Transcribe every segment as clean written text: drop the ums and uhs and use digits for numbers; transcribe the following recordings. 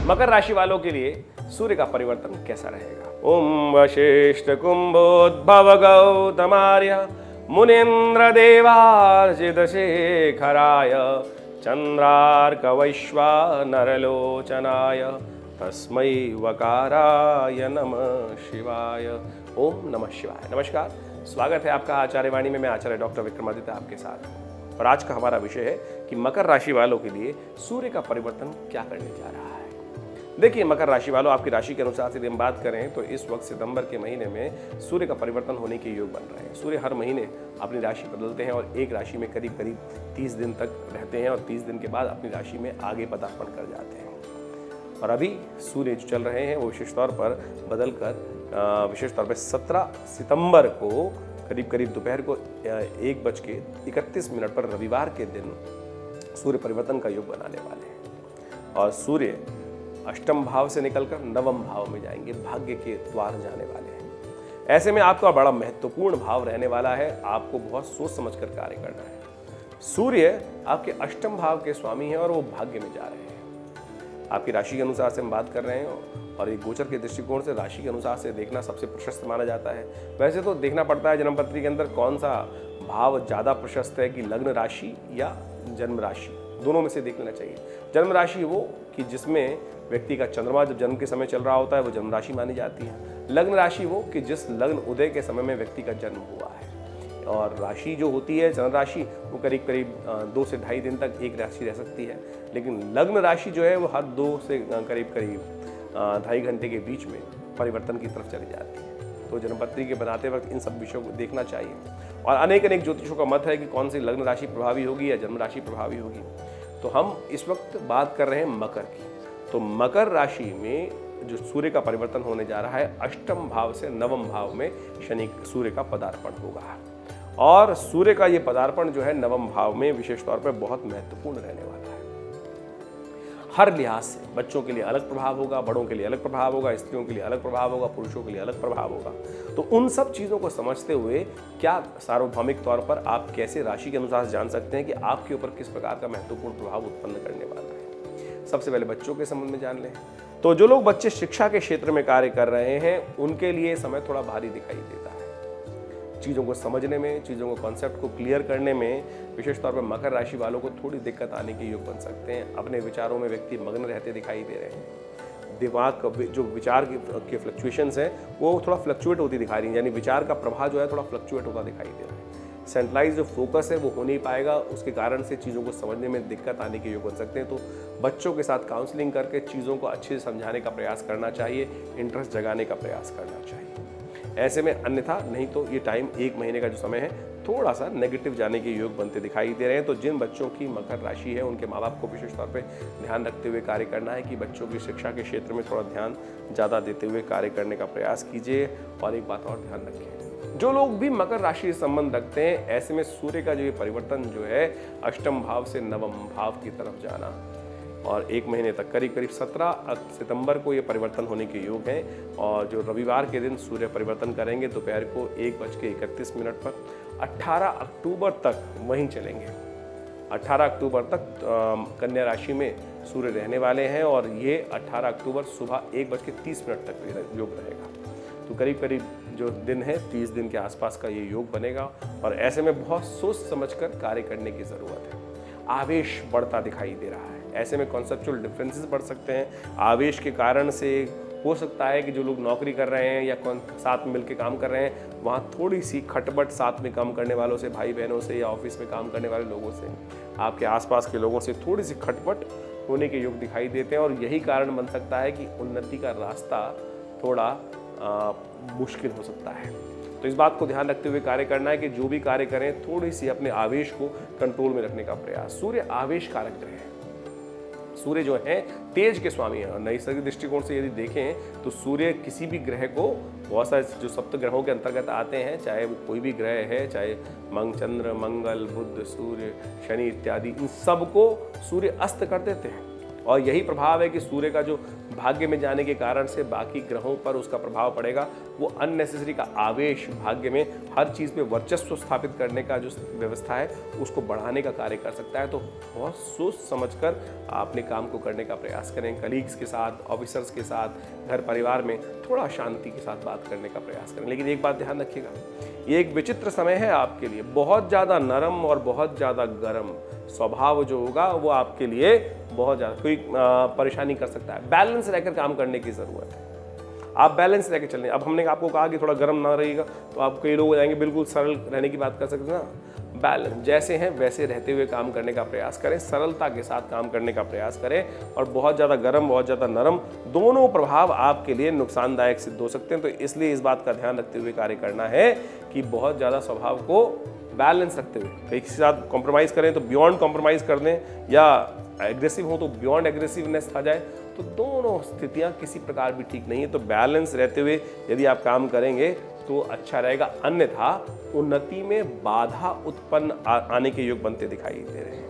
मकर राशि वालों के लिए सूर्य का परिवर्तन कैसा रहेगा। ओम वशिष्ठ कुंभोद्भव गौतमार्य मुनीन्द्र देवार्चित शेखराय चंद्रार्क वैश्वानरलोचनाय तस्मै वकाराय नमः शिवाय। ओम नमः शिवाय। नमस्कार, स्वागत है आपका आचार्य वाणी में। मैं आचार्य डॉक्टर विक्रमादित्य आपके साथ हूँ और आज का हमारा विषय है कि मकर राशि वालों के लिए सूर्य का परिवर्तन क्या करने जा रहा है। देखिए मकर राशि वालों, आपकी राशि के अनुसार से हम बात करें तो इस वक्त सितंबर के महीने में सूर्य का परिवर्तन होने के योग बन रहे हैं। सूर्य हर महीने अपनी राशि बदलते हैं और एक राशि में करीब 30 दिन तक रहते हैं और 30 दिन के बाद अपनी राशि में आगे पदार्पण कर जाते हैं। और अभी सूर्य जो चल रहे हैं वो विशेष तौर पर बदलकर विशेष तौर पर 17 सितंबर को करीब दोपहर को 1:31 पर रविवार के दिन सूर्य परिवर्तन का योग बनाने वाले हैं और सूर्य अष्टम भाव से निकलकर नवम भाव में जाएंगे, भाग्य के द्वार जाने वाले हैं। ऐसे में आपका बड़ा महत्वपूर्ण भाव रहने वाला है, आपको बहुत सोच समझकर कार्य करना है। सूर्य आपके अष्टम भाव के स्वामी हैं और वो भाग्य में जा रहे हैं। आपकी राशि के अनुसार से हम बात कर रहे हैं और एक गोचर के दृष्टिकोण से राशि के अनुसार से देखना सबसे प्रशस्त माना जाता है। वैसे तो देखना पड़ता है जन्मपत्री के अंदर कौन सा भाव ज़्यादा प्रशस्त है कि लग्न राशि या जन्म राशि, दोनों में से देख लेना चाहिए। जन्म राशि वो कि जिसमें व्यक्ति का चंद्रमा जब जन्म के समय चल रहा होता है वो जन्म राशि मानी जाती है। लग्न राशि वो कि जिस लग्न उदय के समय में व्यक्ति का जन्म हुआ है। और राशि जो होती है चंद्र राशि वो करीब 2 से ढाई दिन तक एक राशि रह सकती है, लेकिन लग्न राशि जो है वो हर 2 से करीब 2.5 घंटे के बीच में परिवर्तन की तरफ चली जाती है। तो जन्मपत्री के बनाते वक्त इन सब विषयों को देखना चाहिए। और अनेक ज्योतिषों का मत है कि कौन सी लग्न राशि प्रभावी होगी या जन्म राशि प्रभावी होगी। तो हम इस वक्त बात कर रहे हैं मकर की। तो मकर राशि में जो सूर्य का परिवर्तन होने जा रहा है, अष्टम भाव से नवम भाव में सूर्य का पदार्पण होगा और सूर्य का ये पदार्पण जो है नवम भाव में विशेष तौर पर बहुत महत्वपूर्ण रहने वाला है। हर लिहाज से बच्चों के लिए अलग प्रभाव होगा, बड़ों के लिए अलग प्रभाव होगा, स्त्रियों के लिए अलग प्रभाव होगा, पुरुषों के लिए अलग प्रभाव होगा। तो उन सब चीज़ों को समझते हुए क्या सार्वभौमिक तौर पर आप कैसे राशि के अनुसार जान सकते हैं कि आपके ऊपर किस प्रकार का महत्वपूर्ण प्रभाव उत्पन्न करने वाला है। सबसे पहले बच्चों के संबंध में जान लें तो जो लोग बच्चे शिक्षा के क्षेत्र में कार्य कर रहे हैं उनके लिए समय थोड़ा भारी दिखाई देता है। चीज़ों को समझने में, चीज़ों को कॉन्सेप्ट को क्लियर करने में विशेष तौर पर मकर राशि वालों को थोड़ी दिक्कत आने के योग बन सकते हैं। अपने विचारों में व्यक्ति मग्न रहते दिखाई दे रहे हैं। दिमाग जो विचार के फ्लक्चुएशंस हैं वो थोड़ा फ्लक्चुएट होती दिखा रही है, यानी विचार का प्रवाह जो है थोड़ा फ्लक्चुएट होता दिखाई दे रहा है। सेंट्रलाइज जो फोकस है वो हो नहीं पाएगा, उसके कारण से चीज़ों को समझने में दिक्कत आने के योग बन सकते हैं। तो बच्चों के साथ काउंसलिंग करके चीज़ों को अच्छे से समझाने का प्रयास करना चाहिए, इंटरेस्ट जगाने का प्रयास करना चाहिए। ऐसे में अन्यथा नहीं तो ये टाइम 1 महीने का जो समय है थोड़ा सा नेगेटिव जाने के योग बनते दिखाई दे रहे हैं। तो जिन बच्चों की मकर राशि है उनके माँ बाप को विशेष तौर पे ध्यान रखते हुए कार्य करना है कि बच्चों की शिक्षा के क्षेत्र में थोड़ा ध्यान ज़्यादा देते हुए कार्य करने का प्रयास कीजिए। और एक बात और ध्यान रखें, जो लोग भी मकर राशि से संबंध रखते हैं ऐसे में सूर्य का जो ये परिवर्तन जो है अष्टम भाव से नवम भाव की तरफ जाना और 1 महीने तक करीब 17 सितंबर को ये परिवर्तन होने के योग हैं। और जो रविवार के दिन सूर्य परिवर्तन करेंगे दोपहर को 1:31 पर 18 अक्टूबर तक वहीं चलेंगे। 18 अक्टूबर तक कन्या राशि में सूर्य रहने वाले हैं और ये 18 अक्टूबर सुबह 1:30 तक योग रहेगा। तो करीब जो दिन है 30 दिन के आसपास का ये योग बनेगा और ऐसे में बहुत सोच समझकर कार्य करने की ज़रूरत है। आवेश बढ़ता दिखाई दे रहा है, ऐसे में कॉन्सेप्चुअल डिफरेंसेस बढ़ सकते हैं। आवेश के कारण से हो सकता है कि जो लोग नौकरी कर रहे हैं या साथ में मिलकर काम कर रहे हैं वहाँ थोड़ी सी खटपट साथ में काम करने वालों से, भाई बहनों से या ऑफिस में काम करने वाले लोगों से, आपके आसपास के लोगों से थोड़ी सी खटपट होने के योग दिखाई देते हैं और यही कारण बन सकता है कि उन्नति का रास्ता थोड़ा मुश्किल हो सकता है। तो इस बात को ध्यान रखते हुए कार्य करना है कि जो भी कार्य करें थोड़ी सी अपने आवेश को कंट्रोल में रखने का प्रयास। सूर्य आवेश कारक ग्रह है। सूर्य जो है तेज के स्वामी है और नैसर्गिक दृष्टिकोण से यदि देखें तो सूर्य किसी भी ग्रह को, बहुत सारे जो सप्त ग्रहों के अंतर्गत आते हैं, चाहे वो कोई भी ग्रह है, चाहे चंद्र, मंगल, बुध, सूर्य, शनि इत्यादि, इन सबको सूर्य अस्त कर देते हैं। और यही प्रभाव है कि सूर्य का जो भाग्य में जाने के कारण से बाकी ग्रहों पर उसका प्रभाव पड़ेगा। वो अननेसेसरी का आवेश भाग्य में हर चीज़ पे वर्चस्व स्थापित करने का जो व्यवस्था है उसको बढ़ाने का कार्य कर सकता है। तो बहुत सोच समझकर अपने काम को करने का प्रयास करें। कलीग्स के साथ, ऑफिसर्स के साथ, घर परिवार में थोड़ा शांति के साथ बात करने का प्रयास करें। लेकिन एक बात ध्यान रखिएगा, ये एक विचित्र समय है आपके लिए। बहुत ज़्यादा नरम और बहुत ज़्यादा गर्म स्वभाव जो होगा वो आपके लिए बहुत ज़्यादा कोई परेशानी कर सकता है। बैलेंस रहकर काम करने की ज़रूरत है। आप बैलेंस रहकर चलें। अब हमने आपको कहा कि थोड़ा गर्म ना रहिएगा, तो आप कई लोग हो जाएंगे बिल्कुल सरल रहने की बात कर सकते हैं ना। बैलेंस, जैसे हैं वैसे रहते हुए काम करने का प्रयास करें, सरलता के साथ काम करने का प्रयास करें। और बहुत ज़्यादा गर्म, बहुत ज़्यादा नरम, दोनों प्रभाव आपके लिए नुकसानदायक सिद्ध हो सकते हैं। तो इसलिए इस बात का ध्यान रखते हुए कार्य करना है कि बहुत ज़्यादा स्वभाव को बैलेंस रखते हुए, कहीं किसी के साथ कॉम्प्रोमाइज़ करें तो बियॉन्ड कॉम्प्रोमाइज़ कर दें, या एग्रेसिव हो तो बियॉन्ड एग्रेसिवनेस आ जाए, तो दोनों स्थितियां किसी प्रकार भी ठीक नहीं है। तो बैलेंस रहते हुए यदि आप काम करेंगे तो अच्छा रहेगा, अन्यथा उन्नति में बाधा उत्पन्न आने के योग बनते दिखाई दे रहे हैं।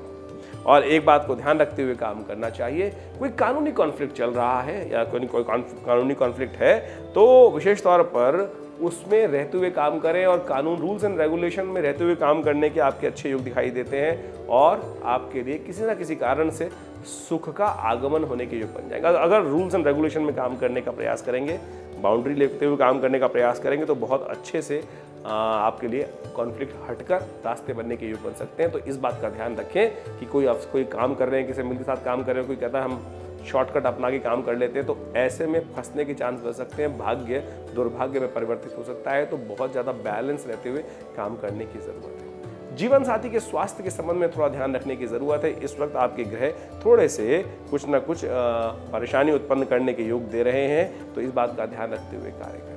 और एक बात को ध्यान रखते हुए काम करना चाहिए, कोई कानूनी कॉन्फ्लिक्ट चल रहा है या कोई कानूनी कॉन्फ्लिक्ट है तो विशेष तौर पर उसमें रहते हुए काम करें। और कानून, रूल्स एंड रेगुलेशन में रहते हुए काम करने के आपके अच्छे योग दिखाई देते हैं और आपके लिए किसी न किसी कारण से सुख का आगमन होने के योग बन जाएगा। अगर रूल्स एंड रेगुलेशन में काम करने का प्रयास करेंगे, बाउंड्री लेते हुए काम करने का प्रयास करेंगे तो बहुत अच्छे से आपके लिए कॉन्फ्लिक्ट हटकर रास्ते बनने के योग बन सकते हैं। तो इस बात का ध्यान रखें कि कोई काम कर रहे हैं, किसी मिल के साथ काम कर रहे हैं, कोई कहता है हम शॉर्टकट अपना के काम कर लेते हैं, तो ऐसे में फंसने के चांस बढ़ सकते हैं। भाग्य दुर्भाग्य में परिवर्तित हो सकता है। तो बहुत ज़्यादा बैलेंस रहते हुए काम करने की ज़रूरत है। जीवन साथी के स्वास्थ्य के संबंध में थोड़ा ध्यान रखने की ज़रूरत है। इस वक्त आपके ग्रह थोड़े से कुछ न कुछ परेशानी उत्पन्न करने के योग दे रहे हैं। तो इस बात का ध्यान रखते हुए कार्य करें।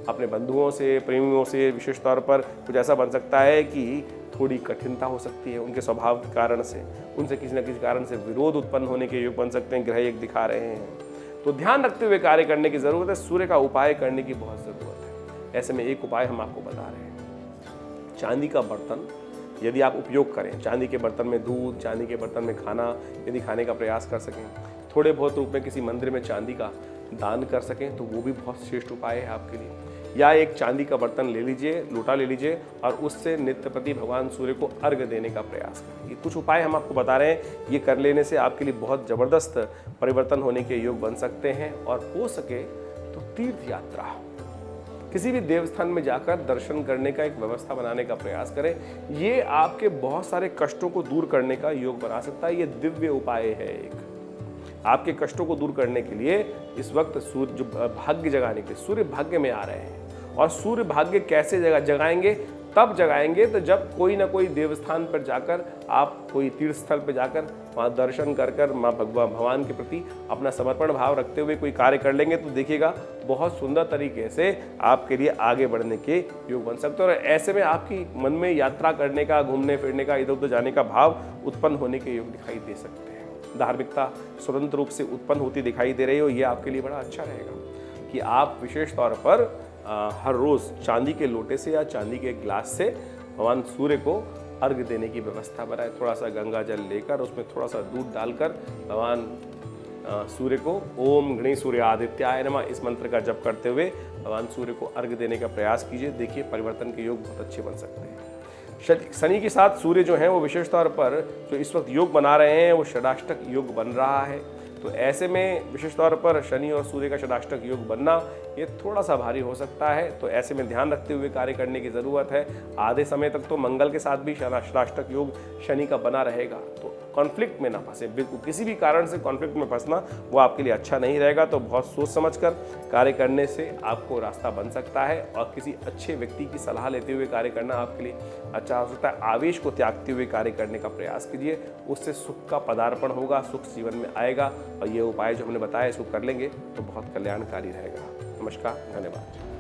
अपने बंधुओं से, प्रेमियों से विशेष तौर पर कुछ ऐसा बन सकता है कि थोड़ी कठिनता हो सकती है उनके स्वभाव के कारण से, उनसे किसी न किसी कारण से विरोध उत्पन्न होने के योग बन सकते हैं, ग्रह एक दिखा रहे हैं। तो ध्यान रखते हुए कार्य करने की ज़रूरत है। सूर्य का उपाय करने की बहुत ज़रूरत है। ऐसे में एक उपाय हम आपको बता रहे हैं। चांदी का बर्तन यदि आप उपयोग करें, चांदी के बर्तन में दूध, चांदी के बर्तन में खाना यदि खाने का प्रयास कर सकें, थोड़े बहुत रूप में किसी मंदिर में चांदी का दान कर सकें तो वो भी बहुत श्रेष्ठ उपाय है आपके लिए। या एक चांदी का बर्तन ले लीजिए, लोटा ले लीजिए और उससे नित्य प्रति भगवान सूर्य को अर्घ्य देने का प्रयास करें। ये कुछ उपाय हम आपको बता रहे हैं, ये कर लेने से आपके लिए बहुत ज़बरदस्त परिवर्तन होने के योग बन सकते हैं। और हो सके तो तीर्थ यात्रा, किसी भी देवस्थान में जाकर दर्शन करने का एक व्यवस्था बनाने का प्रयास करें। ये आपके बहुत सारे कष्टों को दूर करने का योग बना सकता है। ये दिव्य उपाय है एक आपके कष्टों को दूर करने के लिए। इस वक्त सूर्य जो भाग्य जगाने के, सूर्य भाग्य में आ रहे हैं। और सूर्य भाग्य कैसे जगाएंगे? तब जगाएंगे तो जब कोई ना कोई देवस्थान पर जाकर, आप कोई तीर्थ स्थल पर जाकर वहाँ दर्शन कर माँ भगवान के प्रति अपना समर्पण भाव रखते हुए कोई कार्य कर लेंगे तो देखिएगा बहुत सुंदर तरीके से आपके लिए आगे बढ़ने के योग बन सकते हैं। और ऐसे में आपकी मन में यात्रा करने का, घूमने फिरने का, इधर उधर जाने का भाव उत्पन्न होने के योग दिखाई दे सकते हैं। धार्मिकता स्वतंत्र रूप से उत्पन्न होती दिखाई दे रही हो, ये आपके लिए बड़ा अच्छा रहेगा कि आप विशेष तौर पर हर रोज़ चांदी के लोटे से या चांदी के ग्लास से भगवान सूर्य को अर्घ्य देने की व्यवस्था बनाए। थोड़ा सा गंगा जल लेकर उसमें थोड़ा सा दूध डालकर भगवान सूर्य को ओम गणेश सूर्य आदित्याय नमः इस मंत्र का जप करते हुए भगवान सूर्य को अर्घ्य देने का प्रयास कीजिए। देखिए परिवर्तन के योग बहुत अच्छे बन सकते हैं। शनि के साथ सूर्य जो है वो विशेष तौर पर जो इस वक्त योग बना रहे हैं वो षडाष्टक योग बन रहा है। तो ऐसे में विशेष तौर पर शनि और सूर्य का षडाष्टक योग बनना ये थोड़ा सा भारी हो सकता है। तो ऐसे में ध्यान रखते हुए कार्य करने की ज़रूरत है। आधे समय तक तो मंगल के साथ भी षडाष्टक योग शनि का बना रहेगा। तो कॉन्फ्लिक्ट में ना फंसे, बिल्कुल किसी भी कारण से कॉन्फ्लिक्ट में फंसना वो आपके लिए अच्छा नहीं रहेगा। तो बहुत सोच समझकर कार्य करने से आपको रास्ता बन सकता है और किसी अच्छे व्यक्ति की सलाह लेते हुए कार्य करना आपके लिए अच्छा हो सकता है। आवेश को त्यागते हुए कार्य करने का प्रयास कीजिए, उससे सुख का पदार्पण होगा, सुख जीवन में आएगा। और ये उपाय जो हमने बताया इसको कर लेंगे तो बहुत कल्याणकारी रहेगा। नमस्कार, धन्यवाद।